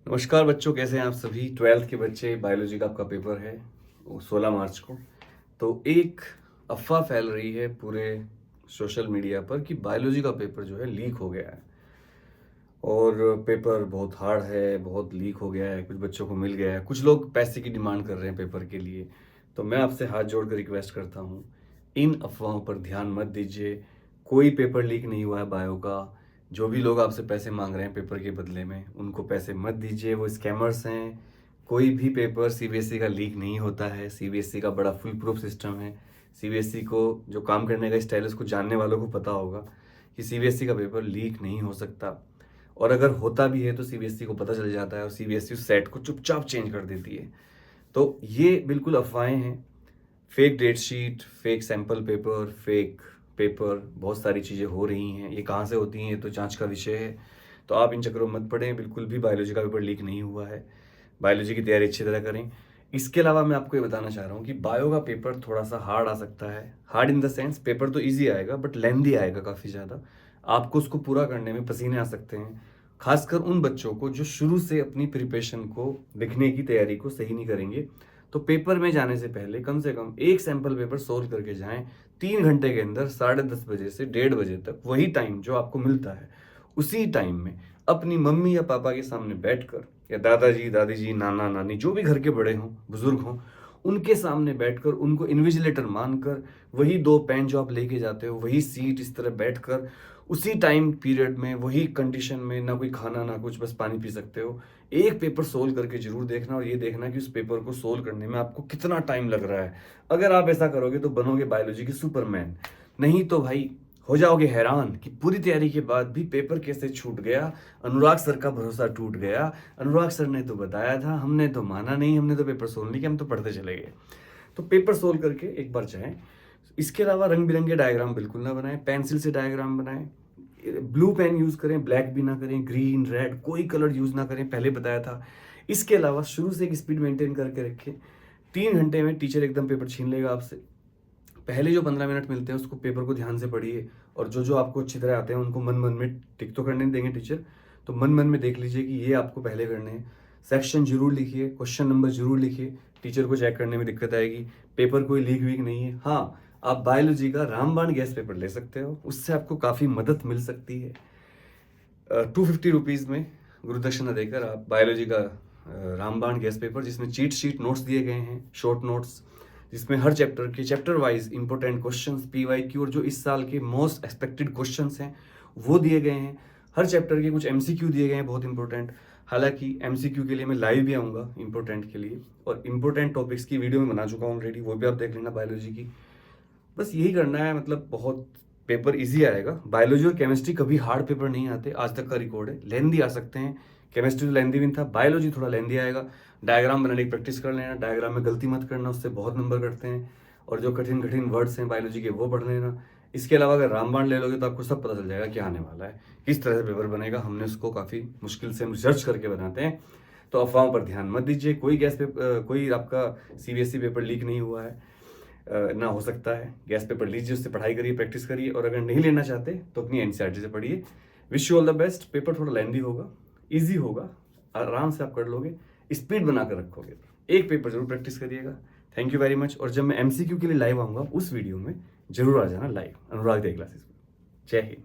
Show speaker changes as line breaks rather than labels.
नमस्कार बच्चों, कैसे हैं आप सभी। 12th के बच्चे, बायोलॉजी का आपका पेपर है 16 मार्च को। तो एक अफवाह फैल रही है पूरे सोशल मीडिया पर कि बायोलॉजी का पेपर जो है लीक हो गया है और पेपर बहुत हार्ड है, बहुत लीक हो गया है, कुछ बच्चों को मिल गया है, कुछ लोग पैसे की डिमांड कर रहे हैं पेपर के लिए। तो मैं आपसे हाथ जोड़कर रिक्वेस्ट करता हूँ, इन अफवाहों पर ध्यान मत दीजिए। कोई पेपर लीक नहीं हुआ है बायो का। जो भी लोग आपसे पैसे मांग रहे हैं पेपर के बदले में, उनको पैसे मत दीजिए, वो स्कैमर्स हैं। कोई भी पेपर सीबीएसई का लीक नहीं होता है। सीबीएसई का बड़ा फुल प्रूफ सिस्टम है। सीबीएसई को जो काम करने का स्टाइल है, उसको जानने वालों को पता होगा कि सीबीएसई का पेपर लीक नहीं हो सकता। और अगर होता भी है तो सीबीएसई को पता चल जाता है और सीबीएसई उस सेट को चुपचाप चेंज कर देती है। तो ये बिल्कुल अफवाहें हैं। Fake date sheet, fake sample paper, fake paper, बहुत सारी चीज़ें हो रही हैं। ये कहाँ से होती हैं, ये तो जांच का विषय है। तो आप इन चक्करों में मत पड़ें। बिल्कुल भी बायोलॉजी का पेपर लीक नहीं हुआ है। बायोलॉजी की तैयारी अच्छी तरह करें। इसके अलावा मैं आपको ये बताना चाह रहा हूँ कि बायो का पेपर थोड़ा सा हार्ड आ सकता है। Hard in the sense, paper तो ईजी आएगा बट लेंदी आएगा काफ़ी ज़्यादा। आपको उसको पूरा करने में पसीने आ सकते हैं, खासकर उन बच्चों को जो शुरू से अपनी प्रिपरेशन को, लिखने की तैयारी को सही नहीं करेंगे। तो पेपर में जाने से पहले कम से कम एक सैंपल पेपर सोल्व करके जाएं। 3 घंटे के अंदर 10:30 बजे से 1:30 बजे तक, वही टाइम जो आपको मिलता है, उसी टाइम में अपनी मम्मी या पापा के सामने बैठकर, या दादाजी दादी जी, नाना नानी, जो भी घर के बड़े हों, बुजुर्ग हों, उनके सामने बैठकर, उनको इन्विजिलेटर मानकर, वही 2 पेन जो आप लेके जाते हो, वही सीट, इस तरह बैठकर उसी टाइम पीरियड में, वही कंडीशन में, ना कोई खाना ना कुछ, बस पानी पी सकते हो, एक पेपर सोल्व करके जरूर देखना। और ये देखना कि उस पेपर को सोल्व करने में आपको कितना टाइम लग रहा है। अगर आप ऐसा करोगे तो बनोगे बायोलॉजी के सुपरमैन। नहीं तो भाई हो जाओगे हैरान कि पूरी तैयारी के बाद भी पेपर कैसे छूट गया। अनुराग सर का भरोसा टूट गया। अनुराग सर ने तो बताया था, हमने तो माना नहीं, हमने तो पेपर सोल्व नहीं किया, हम तो पढ़ते चले गए। तो पेपर सोल्व करके एक बार जाएं। इसके अलावा रंग बिरंगे डायग्राम बिल्कुल ना बनाएं, पेंसिल से डायग्राम बनाएं। ब्लू पेन यूज करें, ब्लैक भी ना करें, ग्रीन रेड कोई कलर यूज ना करें, पहले बताया था। इसके अलावा शुरू से एक स्पीड मेंटेन करके रखें। 3 घंटे में टीचर एकदम पेपर छीन लेगा आपसे। पहले जो 15 मिनट मिलते हैं उसको पेपर को ध्यान से पढ़िए, और जो जो आपको अच्छी तरह आते हैं उनको मन मन में टिक तो करने देंगे टीचर, तो मन मन में देख लीजिए कि ये आपको पहले करने हैं। सेक्शन जरूर लिखिए, क्वेश्चन नंबर जरूर लिखिए, टीचर को चेक करने में दिक्कत आएगी। पेपर कोई लीक वीक नहीं है। हाँ, आप बायोलॉजी का रामबाण गैस पेपर ले सकते हो, उससे आपको काफ़ी मदद मिल सकती है। 250 रुपीज़ में गुरुदक्षिणा देकर आप बायोलॉजी का रामबाण गैस पेपर, जिसमें चीट शीट नोट्स दिए गए हैं, शॉर्ट नोट्स, जिसमें हर चैप्टर के chapter wise important questions, PYQ, और जो इस साल के मोस्ट एक्सपेक्टेड क्वेश्चंस हैं वो दिए गए हैं। हर चैप्टर के कुछ एमसीक्यू दिए गए हैं बहुत इंपॉर्टेंट। हालांकि एमसीक्यू के लिए मैं लाइव भी आऊँगा इंपॉर्टेंट के लिए, और इंपॉर्टेंट टॉपिक्स की वीडियो में बना चुका हूँ ऑलरेडी, वो भी आप देख लेना बायोलॉजी की। बस यही करना है, मतलब बहुत पेपर इजी आएगा। बायोलॉजी और केमिस्ट्री कभी हार्ड पेपर नहीं आते, आज तक का रिकॉर्ड है। लेंदी आ सकते हैं, केमिस्ट्री तो लेंदी भी था, बायोलॉजी थोड़ा लेंदी आएगा। डायग्राम बनाने की प्रैक्टिस कर लेना, डायग्राम में गलती मत करना, उससे बहुत नंबर कटते हैं। और जो कठिन कठिन वर्ड्स हैं बायोलॉजी के वो पढ़ लेना। इसके अलावा अगर रामबाण ले लोगे तो आपको सब पता चल जाएगा क्या आने वाला है, किस तरह से पेपर बनेगा। हमने उसको काफ़ी मुश्किल से हम रिसर्च करके बनाते हैं। तो अफवाहों पर ध्यान मत दीजिए। कोई गैस पेपर, कोई आपका सीबीएसई पेपर लीक नहीं हुआ है, ना हो सकता है। गैस पेपर लीजिए, उससे पढ़ाई करिए, प्रैक्टिस करिए, और अगर नहीं लेना चाहते तो अपनी एनसीईआरटी से पढ़िए। Wish you all the best. Paper थोड़ा लेंदी होगा, इजी होगा, आराम से आप कर लोगे, स्पीड बनाकर रखोगे। एक पेपर जरूर प्रैक्टिस करिएगा। Thank you very much. और जब मैं एमसीक्यू के लिए लाइव आऊँगा उस वीडियो में जरूर आ जाना लाइव अनुराग दे क्लासेस में। जय हिंद।